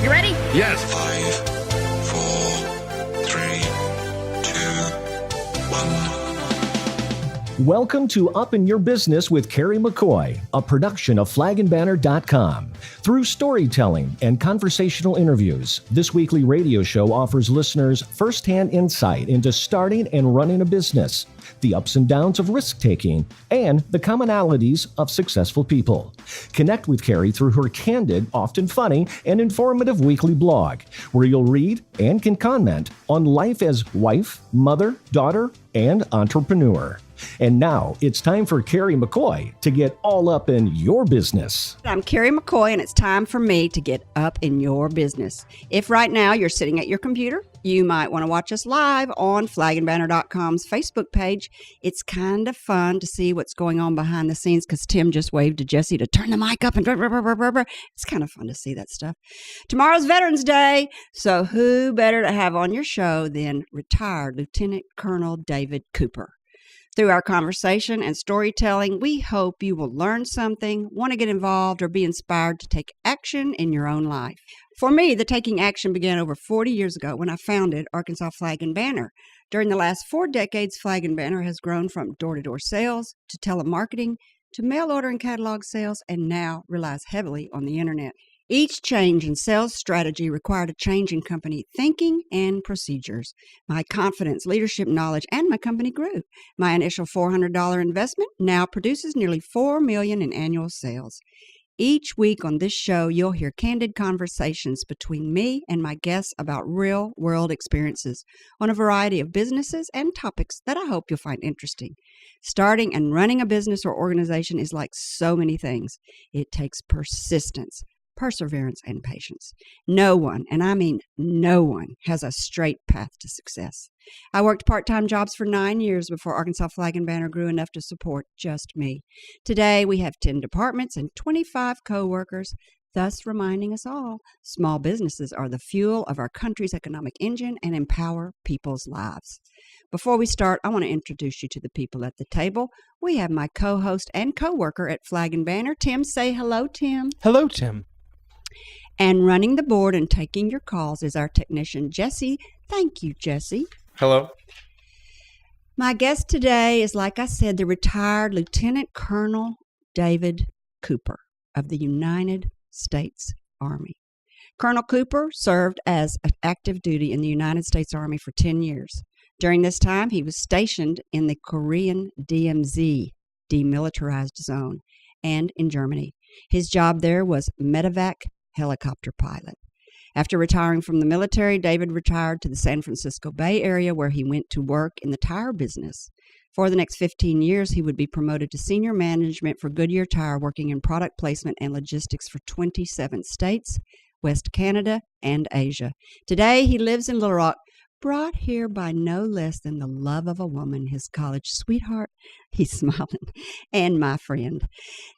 You ready? Yes. 5, 4, 3, 2, 1. Welcome to Up in Your Business with Kerry McCoy, a production of flagandbanner.com. Through storytelling and conversational interviews, this weekly radio show offers listeners firsthand insight into starting and running a business, the ups and downs of risk-taking, and the commonalities of successful people. Connect with Kerry through her candid, often funny, and informative weekly blog, where you'll read and can comment on life as wife, mother, daughter, and entrepreneur. And now it's time for Kerry McCoy to get all up in your business. I'm Kerry McCoy, and it's time for me to get up in your business. If right now you're sitting at your computer, you might want to watch us live on flagandbanner.com's Facebook page. It's kind of fun to see what's going on behind the scenes because Tim just waved to Jesse to turn the mic up and it's kind of fun to see that stuff. Tomorrow's Veterans Day, so who better to have on your show than retired Lieutenant Colonel David Cooper. Through our conversation and storytelling, we hope you will learn something, want to get involved, or be inspired to take action in your own life. For me, the taking action began over 40 years ago when I founded Arkansas Flag and Banner. During the last 4 decades, Flag and Banner has grown from door-to-door sales to telemarketing to mail order and catalog sales, and now relies heavily on the internet. Each change in sales strategy required a change in company thinking and procedures. My confidence, leadership knowledge, and my company grew. My initial $400 investment now produces nearly $4 million in annual sales. Each week on this show, you'll hear candid conversations between me and my guests about real-world experiences on a variety of businesses and topics that I hope you'll find interesting. Starting and running a business or organization is like so many things. It takes persistence, perseverance, and patience. No one, and I mean no one, has a straight path to success. I worked part-time jobs for 9 years before Arkansas Flag and Banner grew enough to support just me. Today, we have 10 departments and 25 co-workers, thus reminding us all, small businesses are the fuel of our country's economic engine and empower people's lives. Before we start, I want to introduce you to the people at the table. We have my co-host and co-worker at Flag and Banner, Tim. Say hello, Tim. Hello, Tim. And running the board and taking your calls is our technician, Jesse. Thank you, Jesse. Hello. My guest today is, like I said, the retired Lieutenant Colonel David Cooper of the United States Army. Colonel Cooper served as active duty in the United States Army for 10 years. During this time, he was stationed in the Korean DMZ, demilitarized zone, and in Germany. His job there was Medivac Helicopter Pilot. After retiring from the military, David retired to the San Francisco Bay Area, where he went to work in the tire business. For the next 15 years, he would be promoted to senior management for Goodyear Tire, working in product placement and logistics for 27 states, West Canada, and Asia. Today, he lives in Little Rock, brought here by no less than the love of a woman, his college sweetheart, he's smiling, and my friend.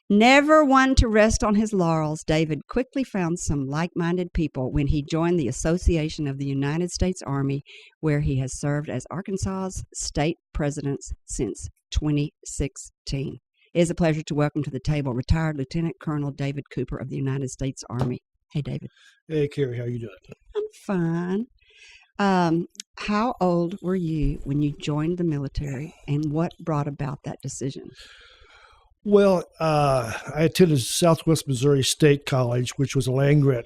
Never one to rest on his laurels, David quickly found some like-minded people when he joined the Association of the United States Army, where he has served as Arkansas's state president since 2016. It is a pleasure to welcome to the table retired Lieutenant Colonel David Cooper of the United States Army. Hey, David. Hey, Kerry, how you doing? I'm fine. How old were you when you joined the military, and what brought about that decision? Well, I attended Southwest Missouri State College, which was a land-grant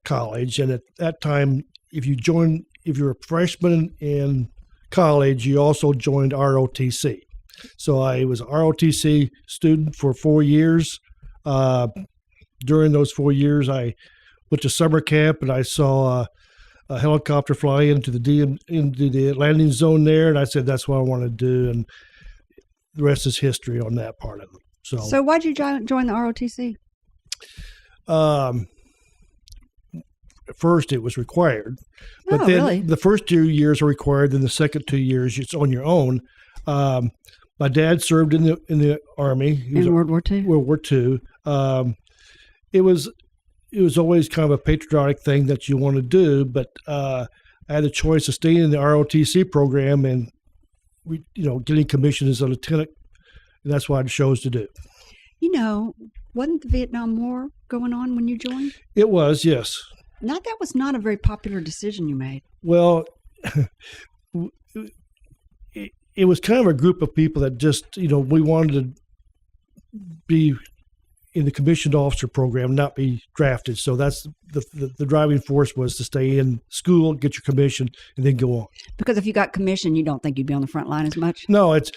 college, and at that time, if you're a freshman in college, you also joined ROTC. So I was an ROTC student for 4 years. During those 4 years, I went to summer camp, and I saw a helicopter fly into the landing zone there, and I said that's what I want to do, and the rest is history on that part of it. So why'd you join the ROTC? First, it was required, but then really? The first 2 years are required. Then the second 2 years, it's on your own. My dad served in the Army. He was in World War II. World War II. It was always kind of a patriotic thing that you want to do, but I had a choice of staying in the ROTC program and getting commissioned as a lieutenant, and that's what I chose to do. You know, wasn't the Vietnam War going on when you joined? It was, yes. Now, that was not a very popular decision you made. Well, it was kind of a group of people that just, we wanted to be in the commissioned officer program, not be drafted. So that's the driving force was to stay in school, get your commission, and then go on. Because if you got commission, you don't think you'd be on the front line as much? No, it's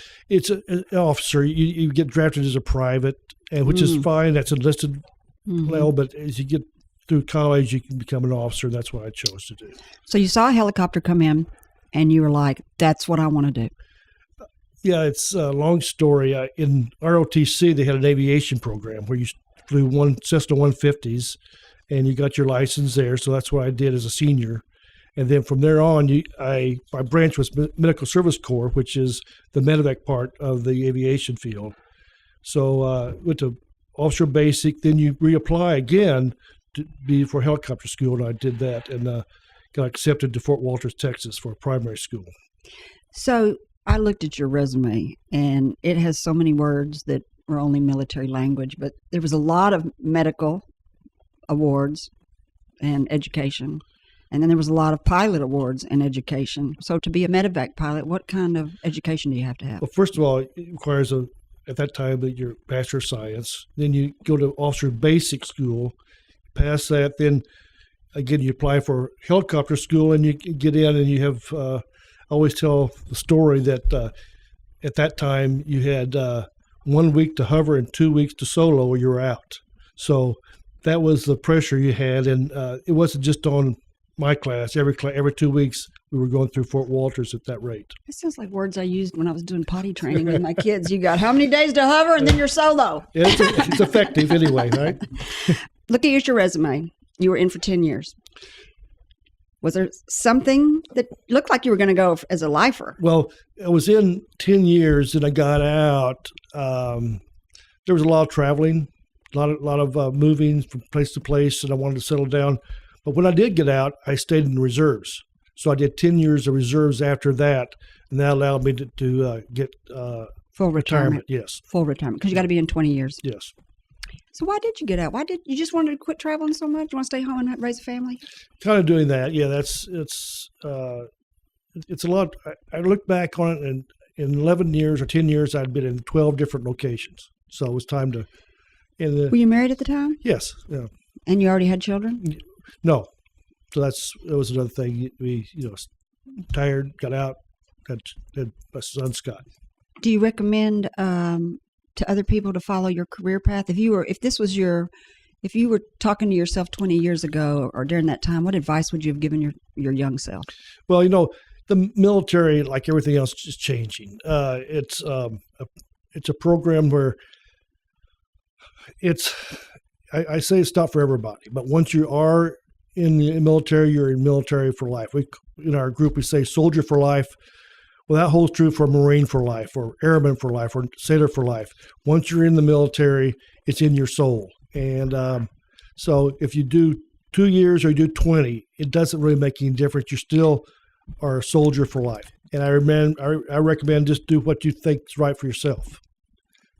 an officer. You get drafted as a private, and which is fine. That's enlisted level, but as you get through college, you can become an officer. That's what I chose to do. So you saw a helicopter come in, and you were like, that's what I want to do. Yeah, it's a long story. In ROTC, they had an aviation program where you flew Cessna 150s, and you got your license there. So that's what I did as a senior. And then from there on, my branch was Medical Service Corps, which is the Medivac part of the aviation field. So went to officer basic, then you reapply again to be for helicopter school, and I did that and got accepted to Fort Walters, Texas for primary school. So I looked at your resume, and it has so many words that were only military language, but there was a lot of medical awards and education, and then there was a lot of pilot awards and education. So to be a Medivac pilot, what kind of education do you have to have? Well, first of all, it requires at that time that you're Bachelor of Science. Then you go to officer basic school, pass that, then again you apply for helicopter school, and you get in, and you have I always tell the story that at that time you had 1 week to hover and 2 weeks to solo, or you were out. So that was the pressure you had, and it wasn't just on my class. Every 2 weeks we were going through Fort Walters at that rate. It sounds like words I used when I was doing potty training with my kids. You got how many days to hover, and then you're solo. Yeah, it's effective anyway, right? Looking at your resume, you were in for 10 years. Was there something that looked like you were going to go as a lifer? Well, I was in 10 years, and I got out. There was a lot of traveling, a lot of moving from place to place, and I wanted to settle down. But when I did get out, I stayed in the reserves. So I did 10 years of reserves after that, and that allowed me to get full retirement. Yes. Full retirement, because you got to be in 20 years. Yes. So why did you get out? Why did you just wanted to quit traveling so much? You want to stay home and raise a family? Kind of doing that. Yeah, it's a lot. I look back on it, and in 11 years or 10 years, I'd been in 12 different locations. So it was time to. Were you married at the time? Yes. Yeah. And you already had children? No. So that was another thing. We tired, got out, had my son Scott. Do you recommend to other people to follow your career path? If you were talking to yourself 20 years ago or during that time, what advice would you have given your young self? Well, the military, like everything else, is changing. It's a program where I say it's not for everybody, but once you are in the military, you're in military for life. In our group, we say soldier for life. Well, that holds true for Marine for life, or Airman for life, or Sailor for life. Once you're in the military, it's in your soul. And so if you do 2 years or you do 20, it doesn't really make any difference. You still are a soldier for life. And I recommend just do what you think is right for yourself,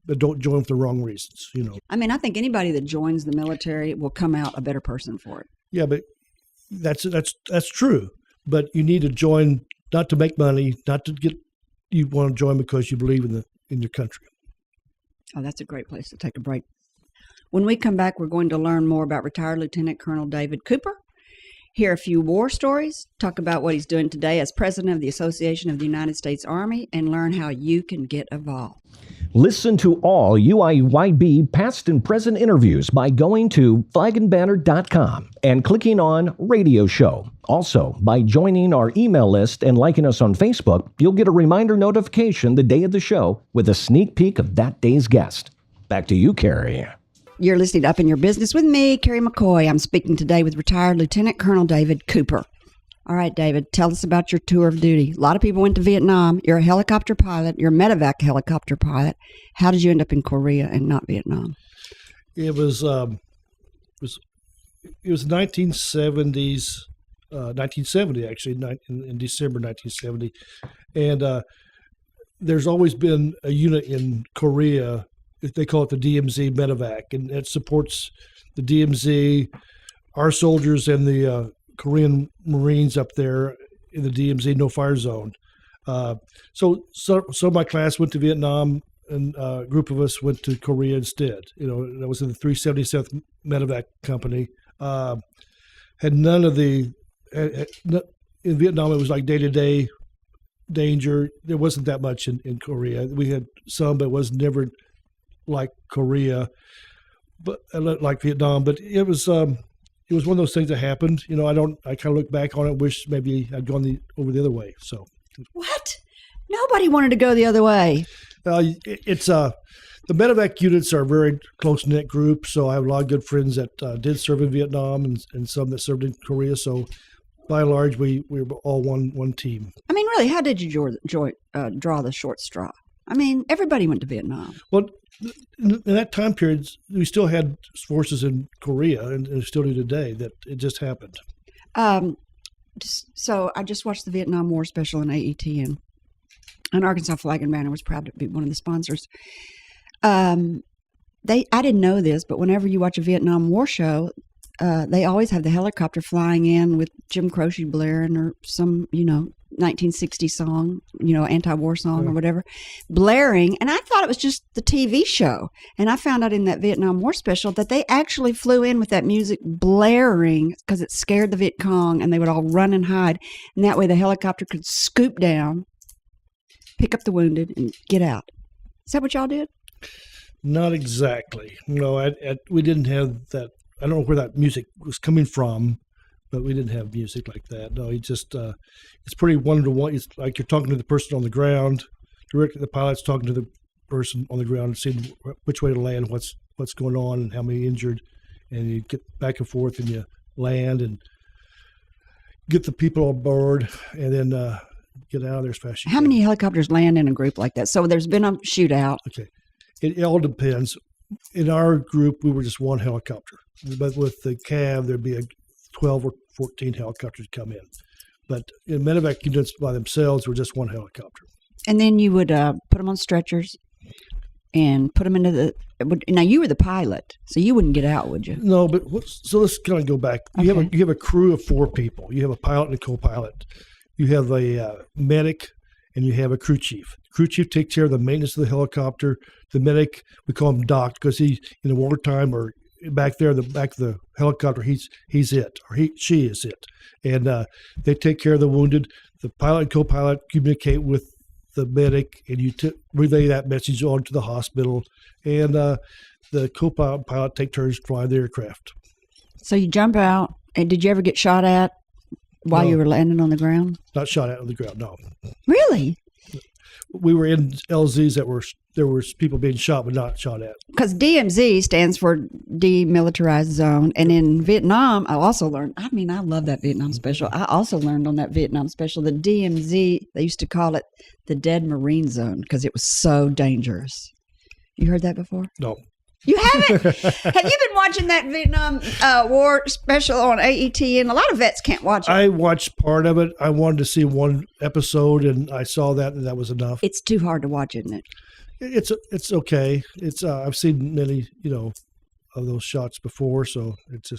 but don't join for the wrong reasons. I mean, I think anybody that joins the military will come out a better person for it. Yeah, but that's true. But you need to join not to make money, you want to join because you believe in your country. Oh, that's a great place to take a break. When we come back, we're going to learn more about retired Lieutenant Colonel David Cooper, hear a few war stories, talk about what he's doing today as president of the Association of the United States Army, and learn how you can get involved. Listen to all UIYB past and present interviews by going to flagandbanner.com and clicking on Radio Show. Also, by joining our email list and liking us on Facebook, you'll get a reminder notification the day of the show with a sneak peek of that day's guest. Back to you, Kerry. You're listening to Up in Your Business with me, Kerry McCoy. I'm speaking today with retired Lieutenant Colonel David Cooper. All right, David, tell us about your tour of duty. A lot of people went to Vietnam. You're a helicopter pilot. You're a Medivac helicopter pilot. How did you end up in Korea and not Vietnam? It was 1970s, 1970 actually, in December 1970, and there's always been a unit in Korea. They call it the DMZ Medivac, and it supports the DMZ, our soldiers and the Korean Marines up there in the DMZ no-fire zone. So of my class went to Vietnam, and a group of us went to Korea instead. That was in the 377th Medivac Company. Had none of the in Vietnam. It was like day-to-day danger. There wasn't that much in Korea. We had some, but it was never like Korea, but like Vietnam. But it was one of those things that happened. I kind of look back on it, wish maybe I'd gone over the other way. So what? Nobody wanted to go the other way. It's the medevac units are a very close-knit group, so I have a lot of good friends that did serve in Vietnam and some that served in Korea. So by and large, we were all one team. I mean, really, how did you draw the short straw? I mean, everybody went to Vietnam. Well, in that time period, we still had forces in Korea, and still do today. That it just happened. So I just watched the Vietnam War special on AETN, and Arkansas Flag and Banner was proud to be one of the sponsors. I didn't know this, but whenever you watch a Vietnam War show, they always have the helicopter flying in with Jim Croce blaring or some, 1960 song, anti-war song or whatever, blaring. And I thought it was just the TV show. And I found out in that Vietnam War special that they actually flew in with that music blaring because it scared the Viet Cong, and they would all run and hide. And that way the helicopter could scoop down, pick up the wounded, and get out. Is that what y'all did? Not exactly. No, we didn't have that. I don't know where that music was coming from, but we didn't have music like that. No, it's pretty one-to-one. It's like you're talking to the person on the ground, directly the pilot's talking to the person on the ground and seeing which way to land, what's going on, and how many injured, and you get back and forth and you land and get the people on board, and then get out of there as fast as you can. How many helicopters land in a group like that? So there's been a shootout. Okay. It all depends. In our group, we were just one helicopter. But with the CAV, there'd be 12 or 14 helicopters come in. But in medevac units by themselves, were just one helicopter. And then you would put them on stretchers and put them into the... Now, you were the pilot, so you wouldn't get out, would you? No, but so let's kind of go back. You have a crew of 4 people. You have a pilot and a co-pilot. You have a medic, and you have a crew chief. Crew chief takes care of the maintenance of the helicopter. The medic, we call him Doc, because he, in the wartime or back there, the back of the helicopter, he's it, or she is it. And they take care of the wounded. The pilot and co-pilot communicate with the medic, and you relay that message on to the hospital. And the co-pilot pilot take turns flying the aircraft. So you jump out, and did you ever get shot at while you were landing on the ground? Not shot at on the ground, no. Really? We were in LZs there was people being shot, but not shot at. Because DMZ stands for Demilitarized Zone. And in Vietnam, I also learned, I love that Vietnam special. I also learned on that Vietnam special, the DMZ, they used to call it the Dead Marine Zone because it was so dangerous. You heard that before? No. You haven't? Have you been watching that Vietnam War special on AETN? A lot of vets can't watch it. I watched part of it. I wanted to see one episode, and I saw that, and that was enough. It's too hard to watch, isn't it? It's okay. It's I've seen many of those shots before, so it's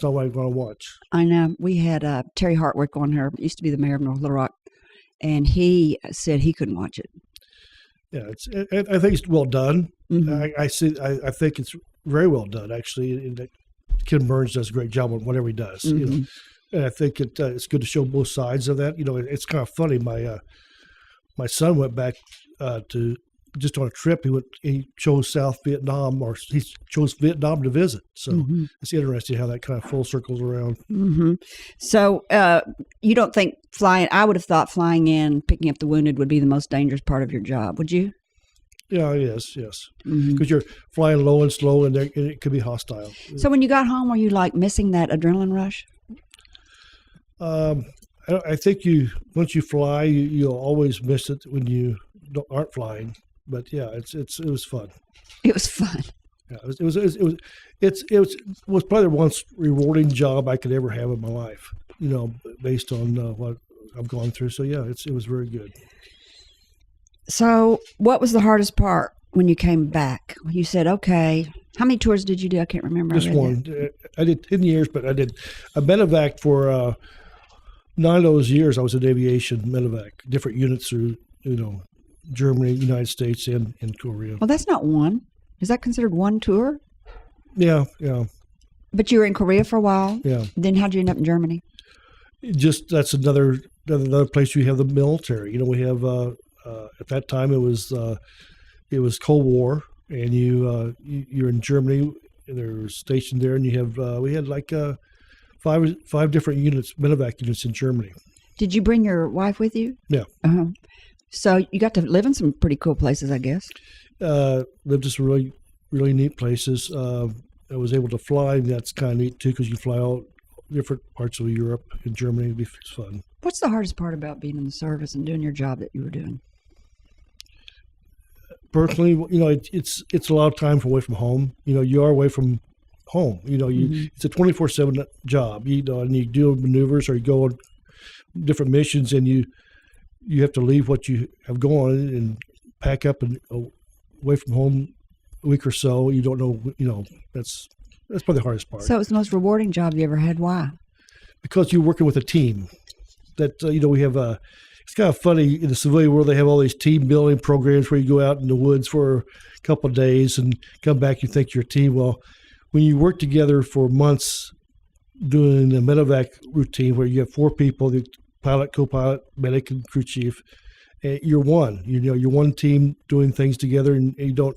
not what I'm going to watch. I know. We had Terry Hartwick on here. Used to be the mayor of North Little Rock, and he said he couldn't watch it. Yeah, I think it's well done. Mm-hmm. I think it's very well done, actually. And Ken Burns does a great job on whatever he does. Mm-hmm. And I think it's good to show both sides of that. It's kind of funny. My son went back to just on a trip. He chose South Vietnam, or he chose Vietnam to visit. So It's interesting how that kind of full circles around. Mm-hmm. So you don't think flying? I would have thought flying in, picking up the wounded would be the most dangerous part of your job. Would you? Yeah, yes. Because you're flying low and slow, and it could be hostile. So when you got home, were you like missing that adrenaline rush? I think once you fly, you'll always miss it when you aren't flying. But yeah, it was fun. It was fun. Yeah, it was probably the most rewarding job I could ever have in my life. Based on what I've gone through. So yeah, it was very good. So what was the hardest part when you came back? You said, okay. How many tours did you do? I can't remember. Just one. I did 10 years, but I did a medevac for 9 of those years. I was in aviation medevac, different units through, Germany, United States, and Korea. Well, that's not one. Is that considered one tour? Yeah. But you were in Korea for a while? Yeah. Then how'd you end up in Germany? That's another place we have the military. We have, at that time it was Cold War, and you're in Germany, and they're stationed there, and we had like five different units, medevac units in Germany. Did you bring your wife with you? Yeah. Uh-huh. So you got to live in some pretty cool places, I guess. Lived in some really, really neat places. I was able to fly, and that's kind of neat too, because you fly all different parts of Europe and Germany. It'd be fun. What's the hardest part about being in the service and doing your job that you were doing? Personally, it's a lot of time away from home. You are away from home. It's a 24/7 job. And you do maneuvers or you go on different missions, and you have to leave what you have going and pack up and away from home a week or so. You don't know. That's probably the hardest part. So it was the most rewarding job you ever had. Why? Because you're working with a team. That we have it's kind of funny in the civilian world. They have all these team building programs where you go out in the woods for a couple of days and come back. You think you're a team. Well, when you work together for months doing a medevac routine where you have 4 people, the pilot, co-pilot, medic, and crew chief, you're one. You're one team doing things together, and you don't.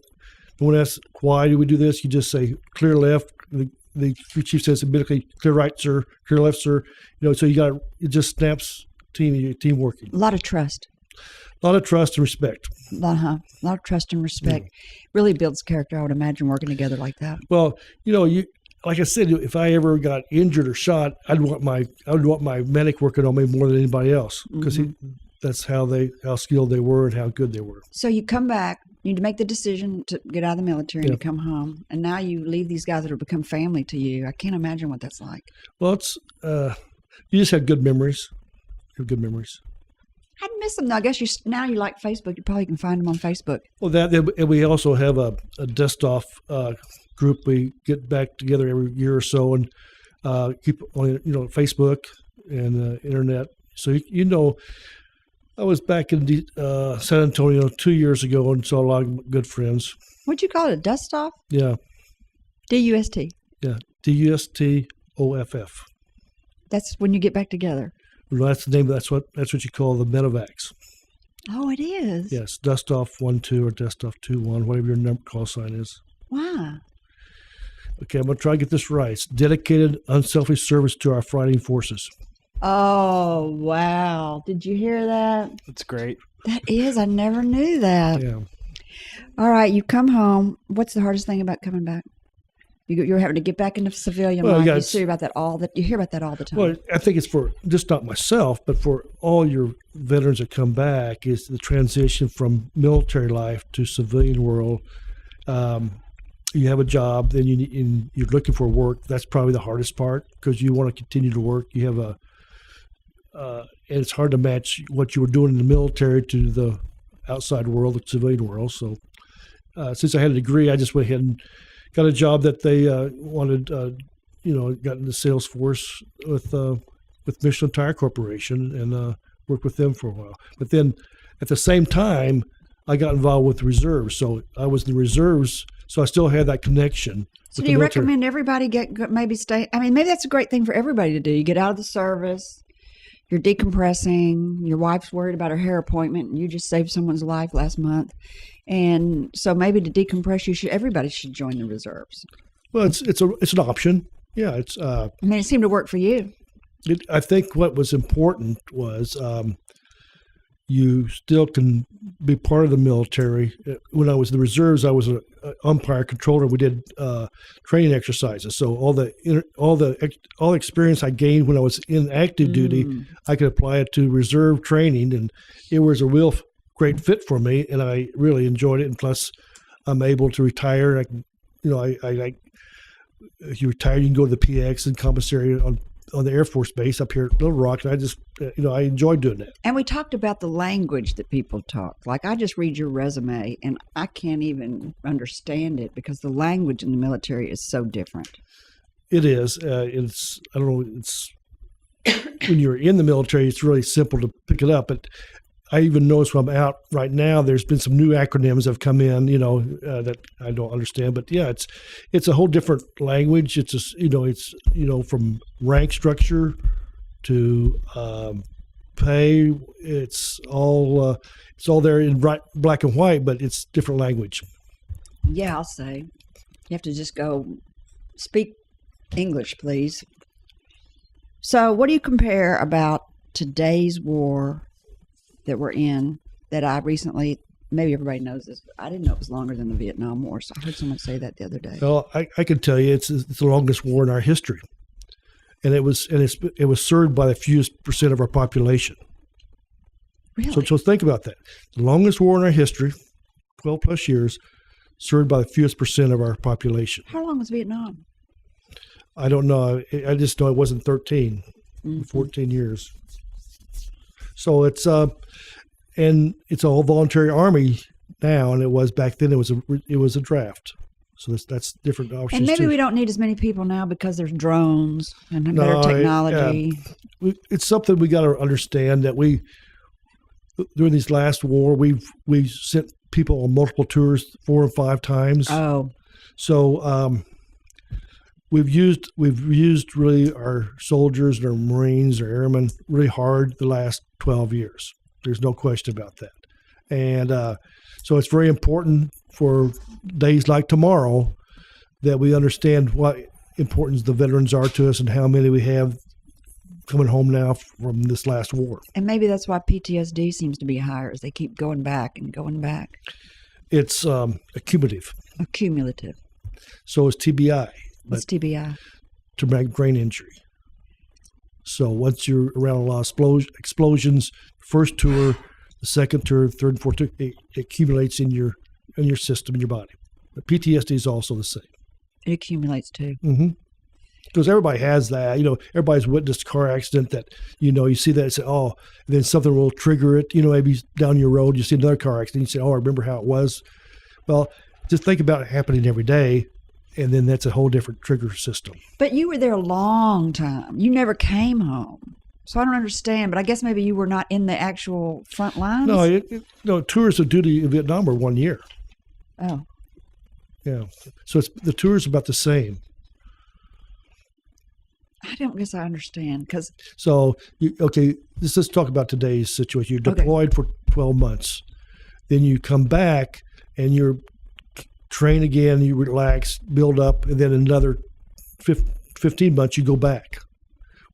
No one asks, why do we do this? You just say, clear left. The crew chief says immediately, clear right, sir, clear left, sir. So it just snaps team working. A lot of trust. A lot of trust and respect. A lot of trust and respect. Really builds character, I would imagine, working together like that. Well, like I said, if I ever got injured or shot, I'd want my medic working on me more than anybody else, because that's how skilled they were and how good they were. So you come back, you make the decision to get out of the military and to come home, and now you leave these guys that have become family to you. I can't imagine what that's like. Well, it's you just have good memories. You have good memories. I'd miss them though. I guess now you like Facebook. You probably can find them on Facebook. Well, and we also have a DUSTOFF group. We get back together every year or so and keep on Facebook and internet. So I was back in San Antonio 2 years ago and saw a lot of good friends. What'd you call it? A DUSTOFF? Yeah. DUST. Yeah. DUSTOFF. That's when you get back together. Well, that's the name. That's what you call the medevacs. Oh, it is. Yes, DUSTOFF 1-2 or DUSTOFF 2-1, whatever your number call sign is. Wow. Okay, I'm gonna try to get this right. It's dedicated, unselfish service to our fighting forces. Oh wow! Did you hear that? That's great. That is. I never knew that. Yeah. All right, you come home. What's the hardest thing about coming back? You're having to get back into civilian life. You hear about that all the time. Well, I think it's for just not myself, but for all your veterans that come back, is the transition from military life to civilian world. You have a job, then you're looking for work. That's probably the hardest part, because you want to continue to work. You have and it's hard to match what you were doing in the military to the outside world, the civilian world. So since I had a degree, I just went ahead and got a job that they wanted, got into sales force with Michelin Tire Corporation and worked with them for a while. But then at the same time, I got involved with the reserves. So I was in the reserves, so I still had that connection. So do you recommend everybody maybe stay? I mean, maybe that's a great thing for everybody to do. You get out of the service, you're decompressing, your wife's worried about her hair appointment, and you just saved someone's life last month. And so maybe to decompress, everybody should join the reserves. Well, it's an option. Yeah, it's. I mean, it seemed to work for you. I think what was important was you still can be part of the military. When I was in the reserves, I was an umpire controller. We did training exercises. So all the experience I gained when I was in active duty, I could apply it to reserve training, and it was a real great fit for me, and I really enjoyed it. And plus, I'm able to retire. If you retire, you can go to the PX and commissary on on the Air Force Base up here at Little Rock, and I just, I enjoyed doing that. And we talked about the language that people talk. Like, I just read your resume, and I can't even understand it because the language in the military is so different. It is. It's, I don't know, it's, when you're in the military, it's really simple to pick it up. But I even notice when I'm out right now, there's been some new acronyms that have come in, that I don't understand. But yeah, it's a whole different language. It's just, it's, from rank structure to pay. It's all there in black and white, but it's different language. Yeah, I'll say. You have to just go speak English, please. So what do you compare about today's war that we're in, that I recently, maybe everybody knows this, but I didn't know it was longer than the Vietnam War. So I heard someone say that the other day. Well, I can tell you it's the longest war in our history. And it was served by the fewest percent of our population. Really? So think about that. The longest war in our history, 12 plus years, served by the fewest percent of our population. How long was Vietnam? I don't know. I just know it wasn't 13, 14 years. So it's and it's all voluntary army now, and it was back then. It was a draft. So that's different options. And maybe too. we don't need as many people now because there's drones and better technology. It's something we got to understand that during these last war we sent people on multiple tours 4 and 5 times. Oh, so we've used really our soldiers and our Marines, our airmen really hard the last 12 years. There's no question about that. And so it's very important for days like tomorrow that we understand what importance the veterans are to us and how many we have coming home now from this last war. and maybe that's why PTSD seems to be higher, as they keep going back and going back. It's accumulative. Accumulative. So is TBI. What's TBI? Traumatic brain injury. So once you're around a lot of explosions, first tour, the second tour, third and fourth tour, it accumulates in your system, in your body. But PTSD is also the same. It accumulates too. Mm-hmm. Because everybody has that. Everybody's witnessed a car accident that, you see that and say, oh, and then something will trigger it. Maybe down your road, you see another car accident. You say, oh, I remember how it was. Well, just think about it happening every day. And then that's a whole different trigger system. But you were there a long time. You never came home. So I don't understand. But I guess maybe you were not in the actual front lines? No, tours of duty in Vietnam were 1 year. Oh. Yeah. So the tours about the same. I don't guess I understand. So, let's talk about today's situation. You're deployed for 12 months. Then you come back and you're train again, you relax, build up, and then another 15 months you go back.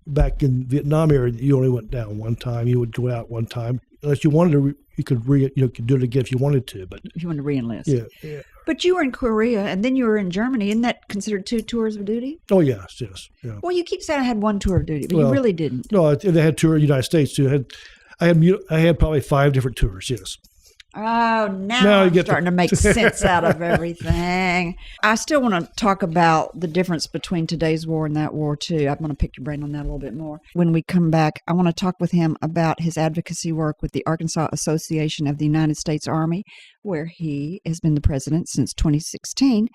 Back in Vietnam area, you only went down one time. You would go out one time. Unless you wanted to, you could do it again if you wanted to. But if you wanted to re-enlist. Yeah. But you were in Korea, and then you were in Germany. Isn't that considered 2 tours of duty? Oh, yes. Yeah. Well, you keep saying I had 1 tour of duty, but you really didn't. No, they had tour in the United States too. I had probably 5 different tours, yes. Oh, now I'm starting to make sense out of everything. I still want to talk about the difference between today's war and that war, too. I'm going to pick your brain on that a little bit more. When we come back, I want to talk with him about his advocacy work with the Arkansas Association of the United States Army, where he has been the president since 2016,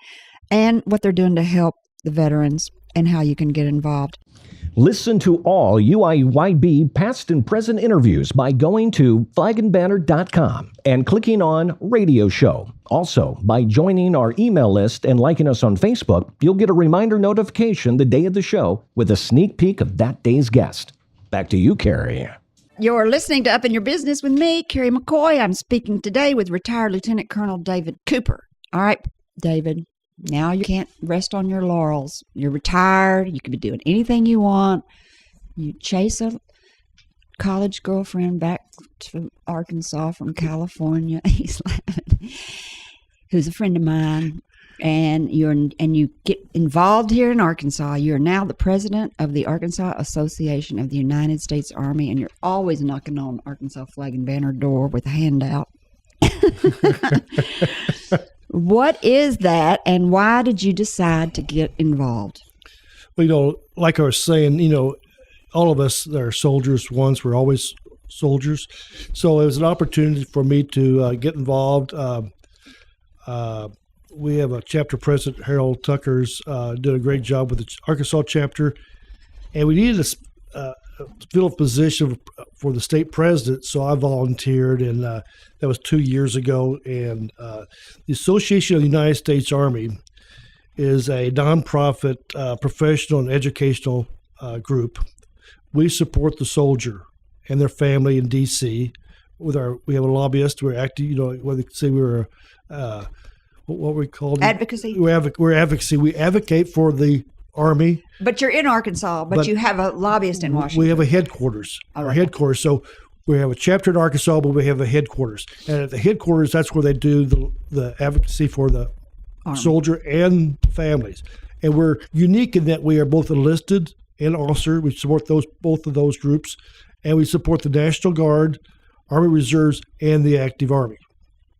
and what they're doing to help the veterans and how you can get involved. Listen to all UIYB past and present interviews by going to flagandbanner.com and clicking on Radio Show. Also, by joining our email list and liking us on Facebook, you'll get a reminder notification the day of the show with a sneak peek of that day's guest. Back to you, Kerry. You're listening to Up in Your Business with me, Kerry McCoy. I'm speaking today with retired Lieutenant Colonel David Cooper. All right, David. Now you can't rest on your laurels. You're retired. You can be doing anything you want. You chase a college girlfriend back to Arkansas from California. He's laughing. Who's a friend of mine. And you get involved here in Arkansas. You're now the president of the Arkansas Association of the United States Army, and you're always knocking on Arkansas Flag and Banner door with a handout. What is that, and why did you decide to get involved? Well, like I was saying, all of us that are soldiers once were always soldiers. So it was an opportunity for me to get involved. We have a chapter president, Harold Tuckers, did a great job with the Arkansas chapter, and we needed a fill a position for the state president, so I volunteered, and that was 2 years ago. And the Association of the United States Army is a nonprofit professional and educational group. We support the soldier and their family in D.C. We have a lobbyist. We're active. What they say we're what we call advocacy. We're advocacy. We advocate for the Army. But you're in Arkansas, but you have a lobbyist in Washington. We have a headquarters. All right. Our headquarters. So we have a chapter in Arkansas, but we have a headquarters. And at the headquarters, that's where they do the advocacy for the Army soldier and families. And we're unique in that we are both enlisted and officer. We support both of those groups. And we support the National Guard, Army Reserves, and the active Army.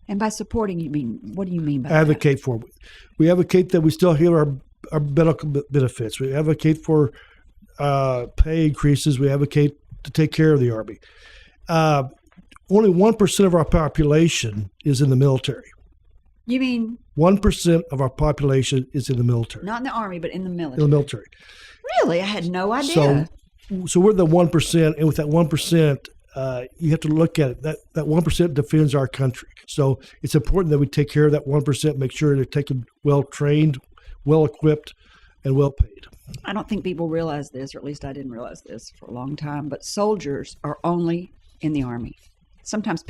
And by supporting, what do you mean by advocate for? We advocate that we still have our medical benefits. We advocate for pay increases. We advocate to take care of the Army. Only 1% of our population is in the military. You mean 1% of our population is in the military? Not in the Army, but in the military. In the military. Really? I had no idea. So we're the 1%, and with that 1%, you have to look at it. That 1% defends our country. So it's important that we take care of that 1%, make sure they're taken well trained, well equipped, and well paid. I don't think people realize this, or at least I didn't realize this for a long time, but soldiers are only in the Army. Sometimes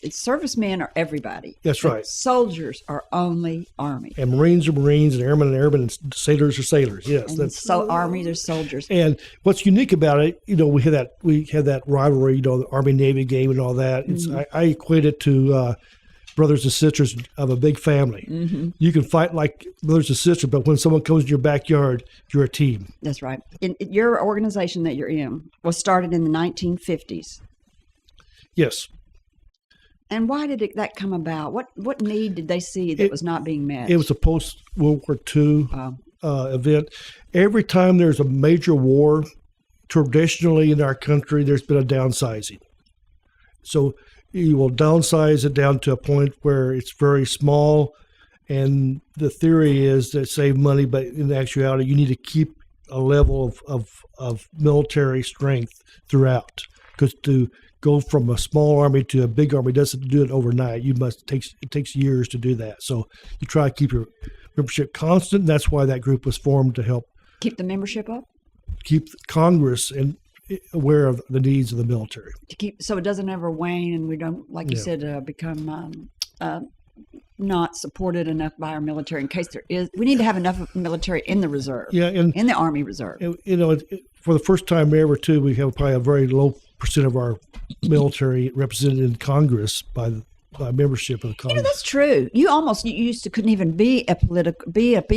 servicemen are everybody. That's right. Soldiers are only Army. And Marines are Marines, and Airmen are Airmen, and sailors are sailors. Yes. So Armies are soldiers. And what's unique about it, we had that rivalry, the Army-Navy game and all that. Mm-hmm. I equate it to brothers and sisters of a big family. Mm-hmm. You can fight like brothers and sisters, but when someone comes in your backyard, you're a team. That's right. Your organization that you're in was started in the 1950s. Yes. And why did that come about? What need did they see that was not being met? It was a post-World War II event. Every time there's a major war, traditionally in our country, there's been a downsizing. So you will downsize it down to a point where it's very small, and the theory is to save money, but in actuality, you need to keep a level of military strength throughout, because to go from a small army to a big army doesn't do it overnight. It takes years to do that. So you try to keep your membership constant. That's why that group was formed, to help keep the membership up, keep Congress aware of the needs of the military, so it doesn't ever wane, and we don't, like you said, become not supported enough by our military. In case there is, we need to have enough military in the reserve. Yeah, and in the Army Reserve. For the first time ever, too, we have probably a very low percent of our military represented in Congress by membership of the Congress. That's true. You couldn't even be a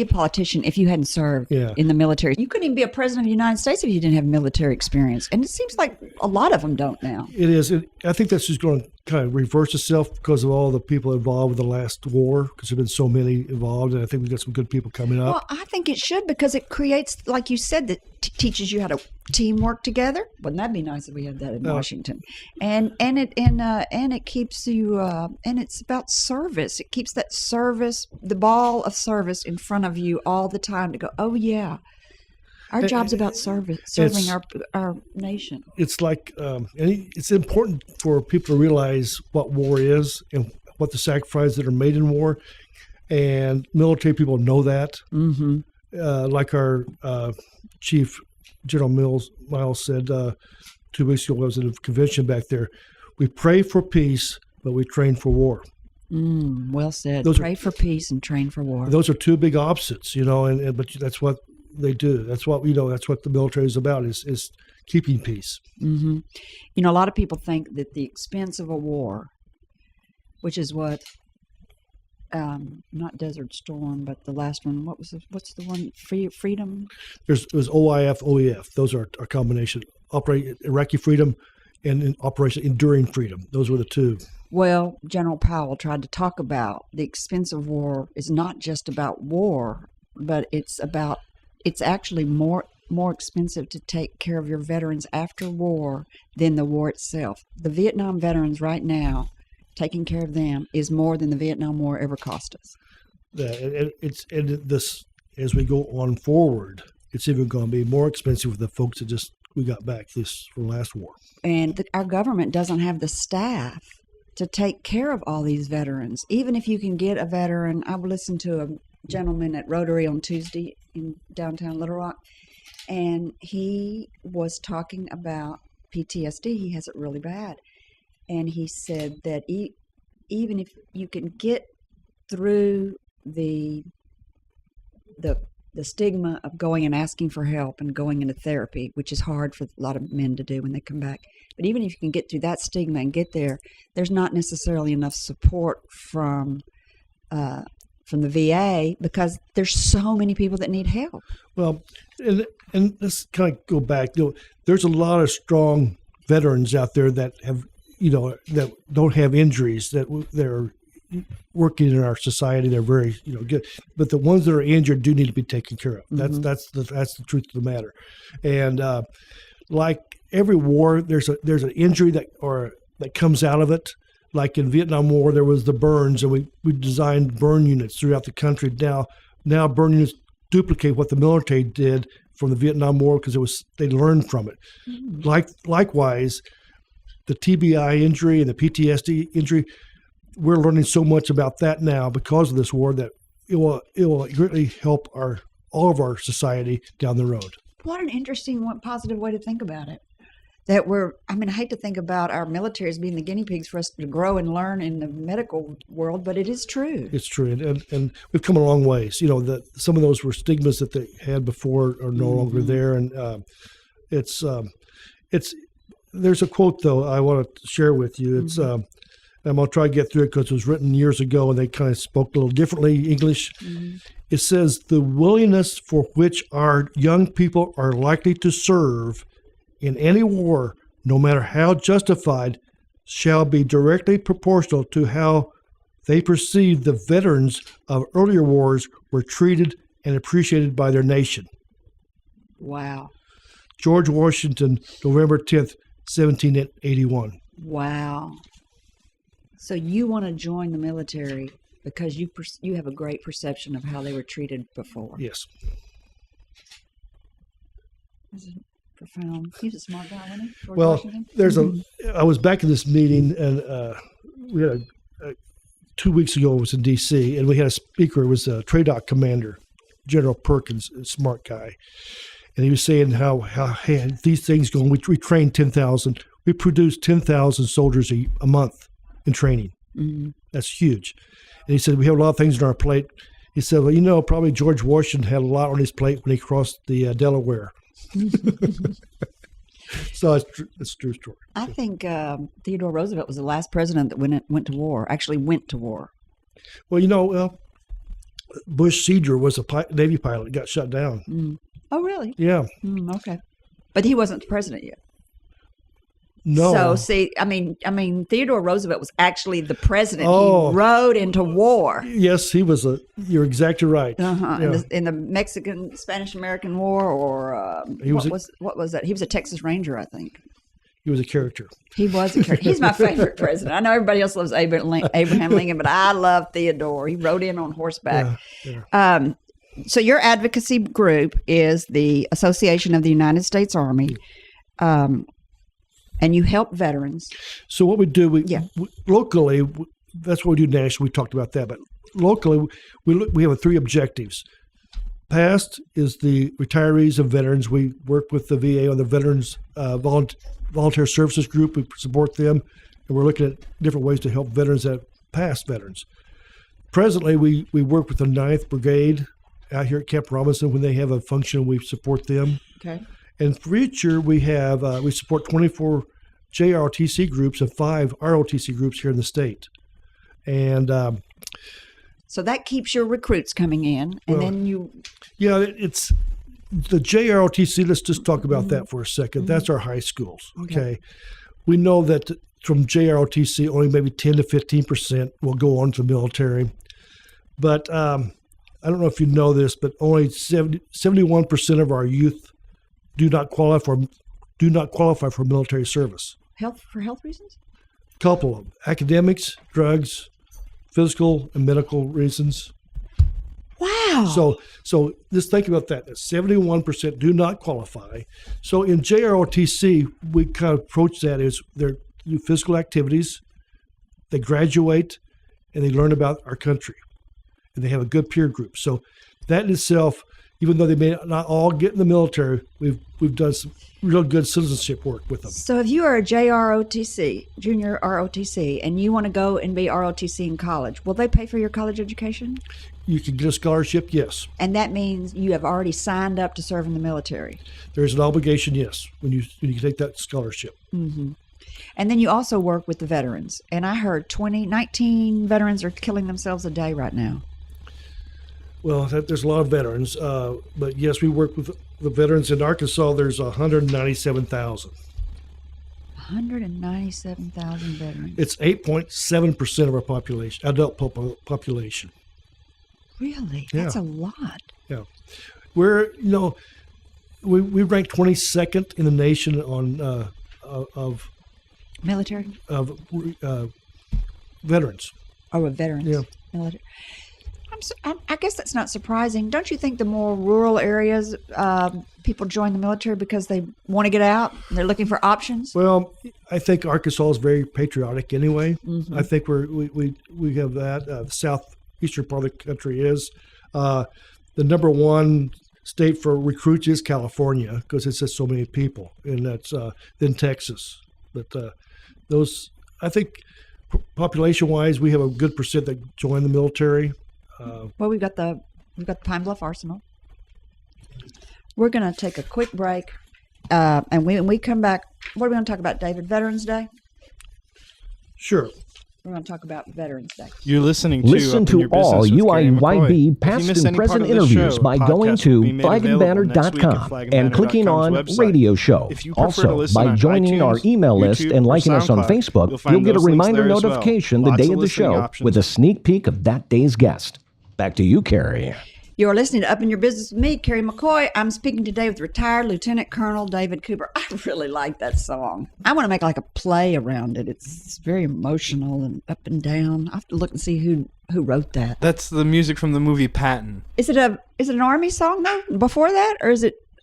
politician if you hadn't served in the military. You couldn't even be a president of the United States if you didn't have military experience. And it seems like a lot of them don't now. It is. I think that's just going to kind of reverse itself because of all the people involved with the last war, because there have been so many involved, and I think we've got some good people coming up. Well, I think it should, because it creates, like you said, that teaches you how to teamwork together. Wouldn't that be nice if we had that in Washington? And it keeps you and it's about service. It keeps that service, the ball of service, in front of you all the time to go, oh yeah, our job's about serving our nation. It's like it's important for people to realize what war is and what the sacrifices that are made in war, and military people know that. Mm-hmm. Like our Chief General Miles said 2 weeks ago, I was at a convention back there. We pray for peace, but we train for war. Well said. Pray for peace and train for war. Those are two big opposites, but that's what they do. That's what that's what the military is about, is keeping peace. Mm-hmm. A lot of people think that the expense of a war, which is what not Desert Storm, but the last one. What's the one? Freedom. There's OIF, OEF. Those are a combination. Iraqi Freedom and Operation Enduring Freedom. Those were the two. Well, General Powell tried to talk about the expense of war is not just about war, but it's actually more. more expensive to take care of your veterans after war than the war itself. The Vietnam veterans right now, taking care of them is more than the Vietnam War ever cost us. Yeah, this as we go on forward, it's even going to be more expensive for the folks that we got back from last war. And our government doesn't have the staff to take care of all these veterans. Even if you can get a veteran, I listened to a gentleman at Rotary on Tuesday in downtown Little Rock, and he was talking about PTSD. He has it really bad. And he said that even if you can get through the stigma of going and asking for help and going into therapy, which is hard for a lot of men to do when they come back. But even if you can get through that stigma and get there, there's not necessarily enough support from the VA because there's so many people that need help. Well, and let's kind of go back. There's a lot of strong veterans out there that have, that don't have injuries, that they're working in our society. They're very, good. But the ones that are injured do need to be taken care of. Mm-hmm. That's the truth of the matter. And like every war, there's an injury that comes out of it. Like in Vietnam War, there was the burns, and we designed burn units throughout the country. Now burn units duplicate what the military did from the Vietnam War because they learned from it. Mm-hmm. Likewise, the TBI injury and the PTSD injury, we're learning so much about that now because of this war that it will greatly help all of our society down the road. What an interesting, positive way to think about it. That I hate to think about our military as being the guinea pigs for us to grow and learn in the medical world, but it is true. It's true, and we've come a long ways. Some of those were stigmas that they had before are no mm-hmm. longer there, and it's. There's a quote though I want to share with you. It's mm-hmm. I'm going to try to get through it because it was written years ago and they kind of spoke a little differently English. Mm-hmm. It says, "The willingness for which our young people are likely to serve in any war, no matter how justified, shall be directly proportional to how they perceive the veterans of earlier wars were treated and appreciated by their nation." Wow. George Washington, November 10th, 1781. Wow. So you want to join the military because you have a great perception of how they were treated before. Yes. This is profound. He was a smart guy, wasn't he? George Well, Washington? I was back in this meeting, and we had 2 weeks ago. It was in D.C., and we had a speaker. It was a TRADOC commander, General Perkins, a smart guy, and he was saying how these things go. We train 10,000. We produce 10,000 soldiers a month in training. Mm-hmm. That's huge. And he said we have a lot of things on our plate. He said, well, probably George Washington had a lot on his plate when he crossed the Delaware. So it's a true story. I think Theodore Roosevelt was the last president that went to war. Actually, went to war. Well, Bush Senior was a Navy pilot, got shot down. Mm. Oh, really? Yeah. Okay, but he wasn't the president yet. No. So see, I mean, Theodore Roosevelt was actually the president. Oh. He rode into war. Yes, he was you're exactly right. Uh-huh. Yeah. In the Mexican Spanish American War, or what was that? He was a Texas Ranger, I think. He was a character. He was a character. He's my favorite president. I know everybody else loves Abraham Lincoln, but I love Theodore. He rode in on horseback. Yeah. So your advocacy group is the Association of the United States Army. And you help veterans. So what we do, we locally, that's what we do nationally. We talked about that, but locally, we have 3 objectives. Past is the retirees and veterans. We work with the VA on the Veterans Volunteer Services Group. We support them, and we're looking at different ways to help veterans that past veterans. Presently, we work with the 9th Brigade out here at Camp Robinson. When they have a function, we support them. Okay. And for each year, we support 24 JROTC groups and 5 ROTC groups here in the state. And so that keeps your recruits coming in, and then you... Yeah, it's the JROTC. Let's just talk about that for a second. Mm-hmm. That's our high schools, okay? We know that from JROTC, only maybe 10 to 15% will go on to the military. But I don't know if you know this, but only 71% of our youth do not qualify for military service. Health reasons? Couple of them. Academics, drugs, physical and medical reasons. Wow. So just think about that. 71% do not qualify. So in JROTC, we kind of approach that as their physical activities, they graduate, and they learn about our country, and they have a good peer group. So that in itself, even though they may not all get in the military, we've done some real good citizenship work with them. So if you are a JROTC, junior ROTC, and you want to go and be ROTC in college, will they pay for your college education? You can get a scholarship, yes. And that means you have already signed up to serve in the military. There's an obligation, yes, when you take that scholarship. Mm-hmm. And then you also work with the veterans. And I heard 19 veterans are killing themselves a day right now. Well, there's a lot of veterans, but yes, we work with the veterans in Arkansas. There's 197,000. 197,000 veterans. It's 8.7% of our population, adult population. Really? Yeah. That's a lot. Yeah, we're we ranked 22nd in the nation on of military veterans. Oh, with veterans. Yeah. Military. I guess that's not surprising. Don't you think the more rural areas, people join the military because they want to get out? They're looking for options? Well, I think Arkansas is very patriotic anyway. Mm-hmm. I think we have that. The southeastern part of the country is. The number one state for recruits is California because it's just so many people, and that's then Texas. But those, I think, population-wise, we have a good percent that join the military. Well, we've got the Pine Bluff Arsenal. We're going to take a quick break, and when we come back, what are we going to talk about, David? Veterans Day? Sure. We're going to talk about Veterans Day. You're listening to Listen to all UIYB past and present interviews by going to flagandbanner.com and clicking on Radio Show. Also, by joining our email list and liking us on Facebook, you'll get a reminder notification the day of the show with a sneak peek of that day's guest. Back to you, Kerry. You're listening to Up in Your Business with me, Kerry McCoy. I'm speaking today with retired Lieutenant Colonel David Cooper. I really like that song. I want to make like a play around it. It's very emotional and up and down. I have to look and see who wrote that. That's the music from the movie Patton. Is it an Army song though? Before that, or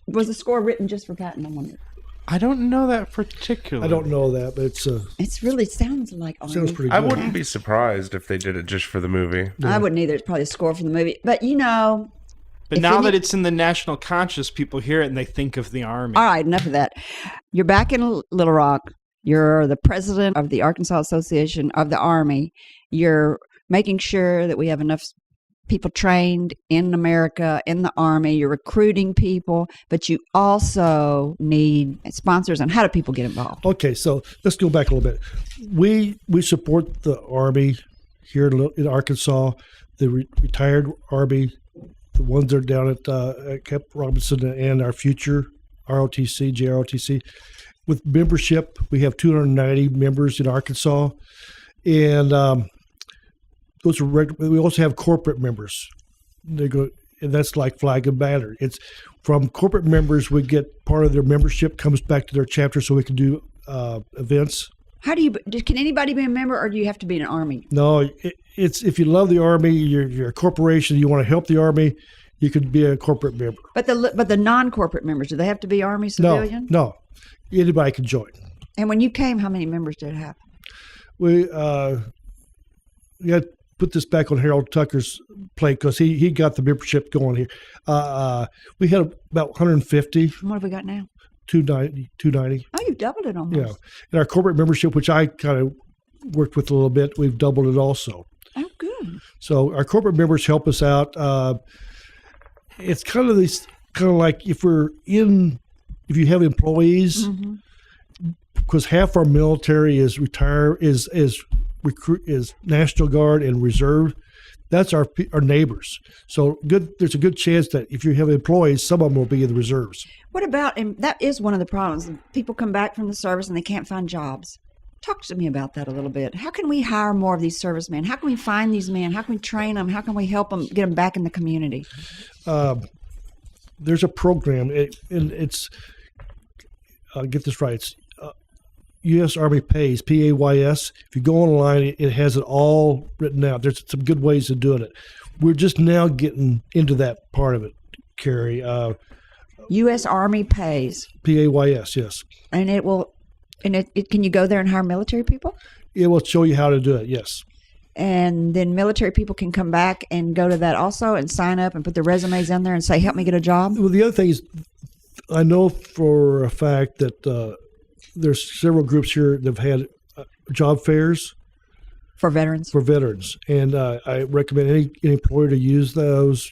was the score written just for Patton? I wonder. I don't know that particularly. I don't know that, but it's really sounds like Army. Sounds pretty good. I wouldn't be surprised if they did it just for the movie. I wouldn't either. It's probably a score for the movie. But But now that it's in the national conscious, people hear it and they think of the Army. All right, enough of that. You're back in Little Rock. You're the president of the Arkansas Association of the Army. You're making sure that we have enough people trained in America, in the Army. You're recruiting people, but you also need sponsors. And how do people get involved? Okay, so let's go back a little bit. We support the Army here in Arkansas, the retired Army, the ones that are down at Camp Robinson and our future ROTC, JROTC. With membership, we have 290 members in Arkansas, and those are we also have corporate members. They go, and that's like Flag and Banner. It's from corporate members. We get part of their membership comes back to their chapter, so we can do events. How can anybody be a member, or do you have to be in an Army? No, it's if you love the Army, you're a corporation, you want to help the Army, you could be a corporate member. But the non-corporate members, do they have to be Army civilian? No, anybody can join. And when you came, how many members did it have? We got to put this back on Harold Tucker's plate because he got the membership going here. We had about 150. What have we got now? 290. Oh, you've doubled it almost. Yeah. And our corporate membership, which I kind of worked with a little bit, we've doubled it also. Oh, good. So our corporate members help us out. It's kind of like if you have employees, because half our military is National Guard and Reserve. That's our neighbors. So there's a good chance that if you have employees, some of them will be in the reserves. What about, and that is one of the problems, people come back from the service and they can't find jobs. Talk to me about that a little bit. How can we hire more of these servicemen? How can we find these men? How can we train them? How can we help them, get them back in the community? There's a program, and it's get this right. It's U.S. Army Pays, PAYS. If you go online, it has it all written out. There's some good ways of doing it. We're just now getting into that part of it, Kerry. U.S. Army Pays. PAYS, yes. And it will, and it can you go there and hire military people? It will show you how to do it, yes. And then military people can come back and go to that also and sign up and put their resumes in there and say, help me get a job? Well, the other thing is, I know for a fact that there's several groups here that have had job fairs For veterans? for veterans. And I recommend any employer to use those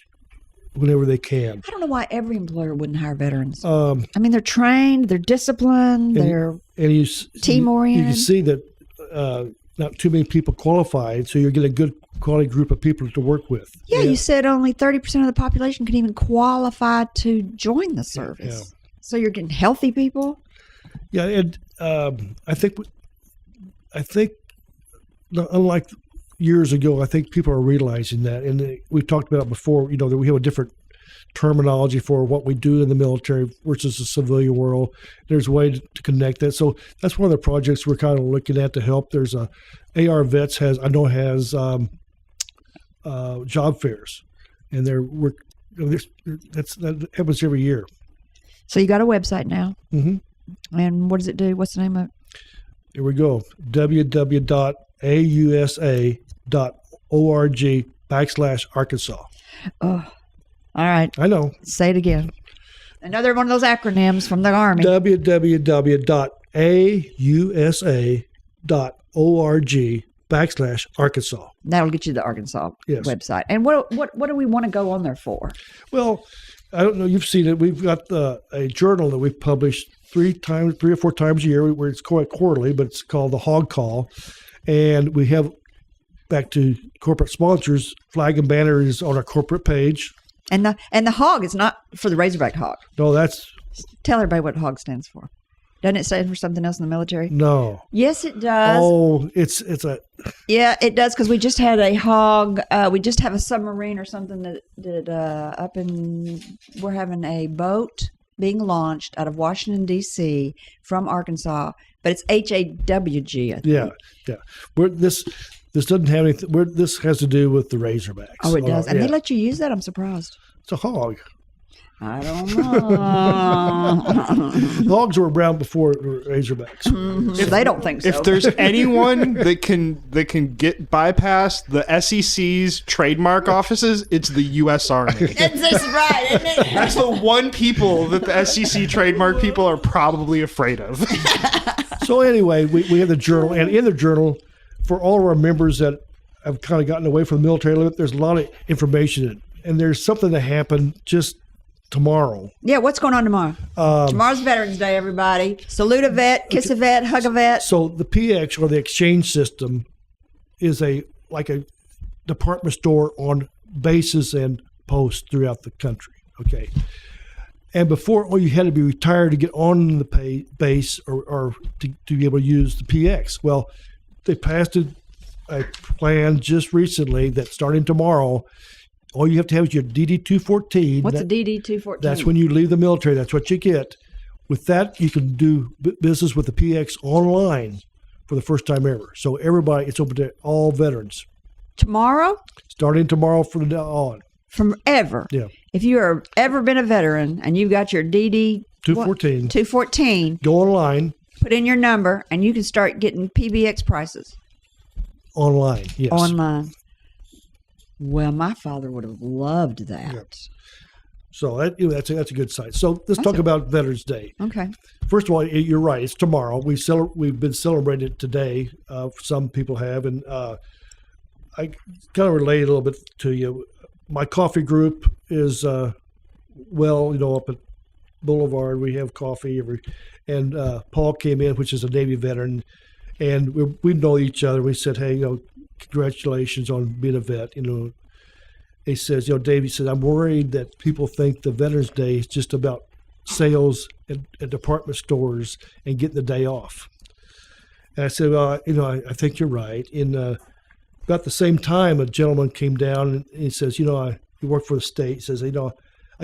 whenever they can. I don't know why every employer wouldn't hire veterans. I mean, they're trained, they're disciplined, they're team-oriented. You can see that not too many people qualified, so you get a good quality group of people to work with. Yeah, you said only 30% of the population can even qualify to join the service. Yeah. So you're getting healthy people? Yeah, and I think unlike years ago, I think people are realizing that, and we've talked about it before. You know, that we have a different terminology for what we do in the military versus the civilian world. There's a way to connect that. So that's one of the projects we're kind of looking at to help. There's AR Vets has job fairs, and that happens every year. So you got a website now. Mm-hmm. And what does it do? What's the name of it? Here we go. www.ausa.org/Arkansas. Oh, all right. I know. Say it again. Another one of those acronyms from the Army. www.ausa.org/Arkansas. That'll get you the Arkansas website. And what do we want to go on there for? Well, I don't know. You've seen it. We've got a journal that we've published 3 or 4 times a year, where it's quite quarterly, but it's called the Hog Call. And we have, back to corporate sponsors, Flag and Banner is on our corporate page. And the hog is not for the Razorback hog. No, that's... Tell everybody what hog stands for. Doesn't it stand for something else in the military? No. Yes, it does. Oh, it's a... Yeah, it does, because we just had a hog. We just have a submarine or something we're having a boat being launched out of Washington, D.C. from Arkansas, but it's HAWG, I think. Yeah. This doesn't have anything... This has to do with the Razorbacks. Oh, it does? And they let you use that? I'm surprised. It's a hog. I don't know. Hogs were around before Razorbacks. Mm-hmm. So they don't think so. If there's anyone that can get bypass the SEC's trademark offices, it's the U.S. Army. That's right, isn't it? That's the one people that the SEC trademark people are probably afraid of. So anyway, we have the journal, and in the journal, for all of our members that have kind of gotten away from the military a little bit, there's a lot of information in it. And there's something that happened just tomorrow. Yeah, what's going on tomorrow? Tomorrow's Veterans Day, everybody. Salute a vet, kiss a vet, hug a vet. So the PX, or the exchange system, is like a department store on bases and posts throughout the country. Okay. And before, you had to be retired to get on the base or to be able to use the PX. Well, they passed a plan just recently that starting tomorrow, all you have to have is your DD-214. What's a DD-214? That's when you leave the military. That's what you get. With that, you can do business with the PX online for the first time ever. So everybody, it's open to all veterans. Tomorrow? Starting tomorrow from now on. From ever? Yeah. If you are ever been a veteran and you've got your DD-214, go online. Put in your number, and you can start getting PBX prices. Online, yes. Online. Well, my father would have loved that. Yeah. So that's a good site. So let's talk about Veterans Day. Okay. First of all, you're right. It's tomorrow. We've been celebrating it today. Some people have, and I kind of relate a little bit to you. My coffee group is up at Boulevard. We have coffee and Paul came in, which is a Navy veteran, and we know each other. We said, hey, congratulations on being a vet. He says, Dave, he said, I'm worried that people think the Veterans Day is just about sales at department stores and getting the day off. And I said, well, I think you're right. In about the same time, a gentleman came down and he says, he worked for the state. He says, I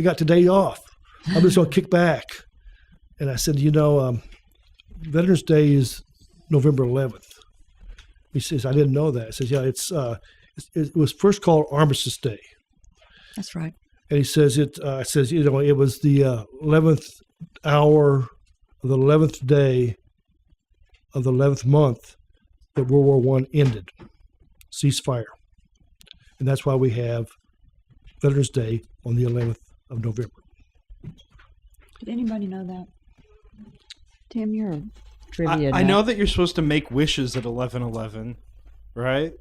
got today off. I'm just going to kick back. And I said, Veterans Day is November 11th. He says, I didn't know that. I said, yeah, it was first called Armistice Day. That's right. And he says, it was the 11th hour of the 11th day of the 11th month that World War I ended. Ceasefire. And that's why we have Veterans Day on the 11th of November. Did anybody know that? Tim, you're a trivia. I know that you're supposed to make wishes at 11:11, right?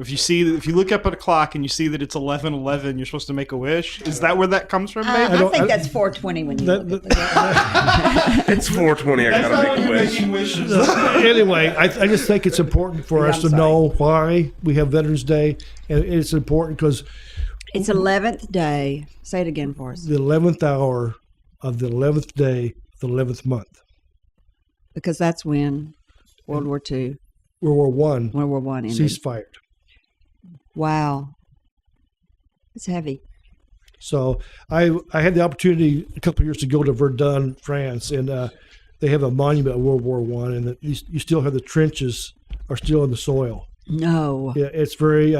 If you look up at a clock and you see that it's 11:11, you're supposed to make a wish. Is that where that comes from? Maybe? I think that's 4:20 when you look at the It's 4:20. I gotta make a wish. Wishes. Anyway, I just think it's important for us to know why we have Veterans Day, and it's important because It's 11th day. Say it again for us. the 11th hour of the 11th day, the 11th month. Because that's when World War II, World War I World War I ended. ceasefire. Wow. It's heavy. So I had the opportunity a couple of years to go to Verdun, France, and they have a monument of World War I, and you still have the trenches are still in the soil. No. Yeah, it's very.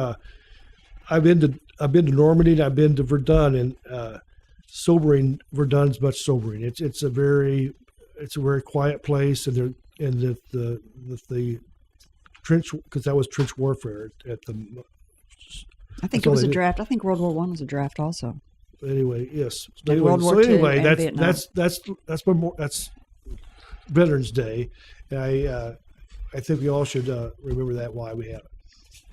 I've been to Normandy, and I've been to Verdun, and sobering. Verdun's much sobering. It's a very quiet place, and the trench, because that was trench warfare at the. I think it was a draft. I think World War I was a draft also. Anyway, yes. And World War II and Vietnam. That's Veterans Day. I think we all should remember that, why we have it.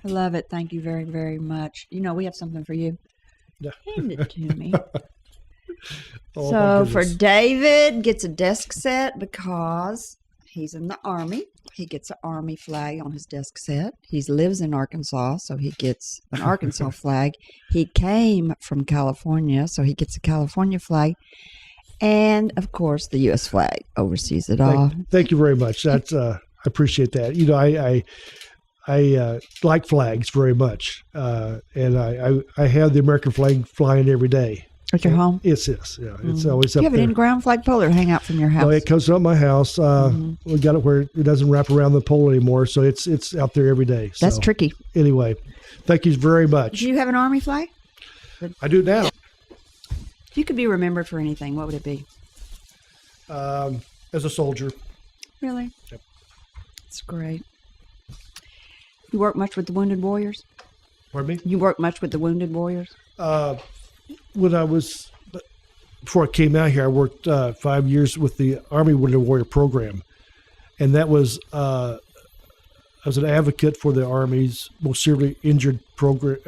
I love it. Thank you very, very much. We have something for you. Yeah. Hand it to me. Oh, So my for goodness. David, gets a desk set because he's in the Army. He gets an Army flag on his desk set. He lives in Arkansas, so he gets an Arkansas flag. He came from California, so he gets a California flag. And, of course, the U.S. flag oversees it all. Thank you very much. That's I appreciate that. I like flags very much, and I have the American flag flying every day. At your home? It's this. Yeah, it's always Do up you have there. an in-ground flagpole or hang out from your house? No, it comes up my house. We got it where it doesn't wrap around the pole anymore, so it's out there every day. So, That's tricky. Anyway, thank you very much. Do you have an Army flag? I do now. If you could be remembered for anything, what would it be? As a soldier. Really? Yep. That's great. You work much with the Wounded Warriors? Pardon me? You work much with the Wounded Warriors? Before I came out here, I worked 5 years with the Army Wounded Warrior Program, and that was I was an advocate for the Army's most severely injured program,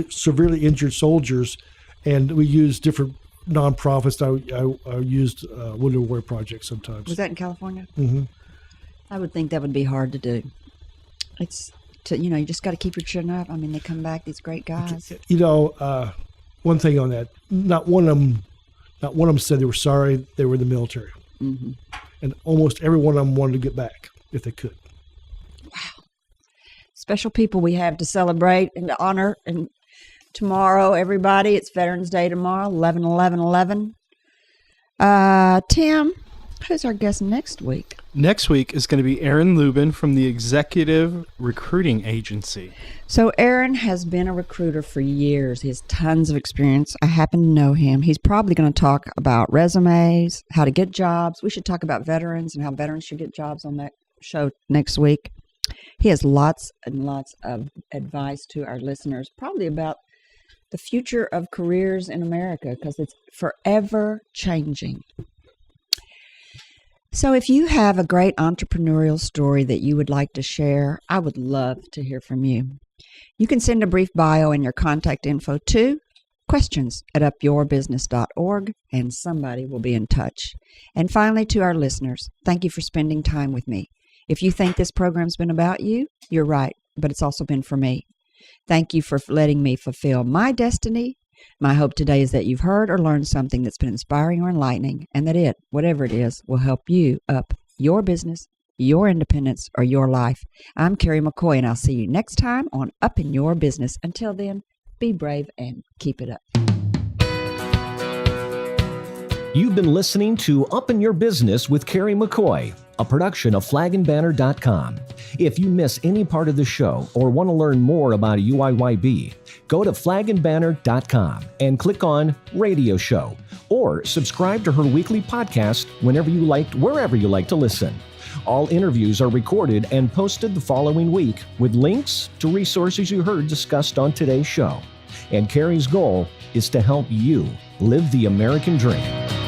severely injured soldiers, and we used different nonprofits. I used Wounded Warrior Project sometimes. Was that in California? Mm-hmm. I would think that would be hard to do. It's you just got to keep your chin up. I mean, they come back, these great guys. One thing on that, not one of them said they were sorry they were in the military. Mm-hmm. And almost every one of them wanted to get back if they could. Wow. Special people we have to celebrate and to honor. And tomorrow, everybody, it's Veterans Day tomorrow, 11/11/11. Tim, who's our guest next week? Next week is going to be Aaron Lubin from the Executive Recruiting Agency. So Aaron has been a recruiter for years. He has tons of experience. I happen to know him. He's probably going to talk about resumes, how to get jobs. We should talk about veterans and how veterans should get jobs on that show next week. He has lots and lots of advice to our listeners, probably about the future of careers in America, because it's forever changing. So if you have a great entrepreneurial story that you would like to share, I would love to hear from you. You can send a brief bio and your contact info to questions@upyourbusiness.org, and somebody will be in touch. And finally, to our listeners, thank you for spending time with me. If you think this program's been about you, you're right, but it's also been for me. Thank you for letting me fulfill my destiny. My hope today is that you've heard or learned something that's been inspiring or enlightening, and that it, whatever it is, will help you up your business, your independence, or your life. I'm Kerry McCoy, and I'll see you next time on Up in Your Business. Until then, be brave and keep it up. You've been listening to Up in Your Business with Kerry McCoy, a production of flagandbanner.com. If you miss any part of the show or want to learn more about UIYB, go to flagandbanner.com and click on Radio Show, or subscribe to her weekly podcast wherever you like to listen. All interviews are recorded and posted the following week with links to resources you heard discussed on today's show. And Kerry's goal is to help you live the American dream.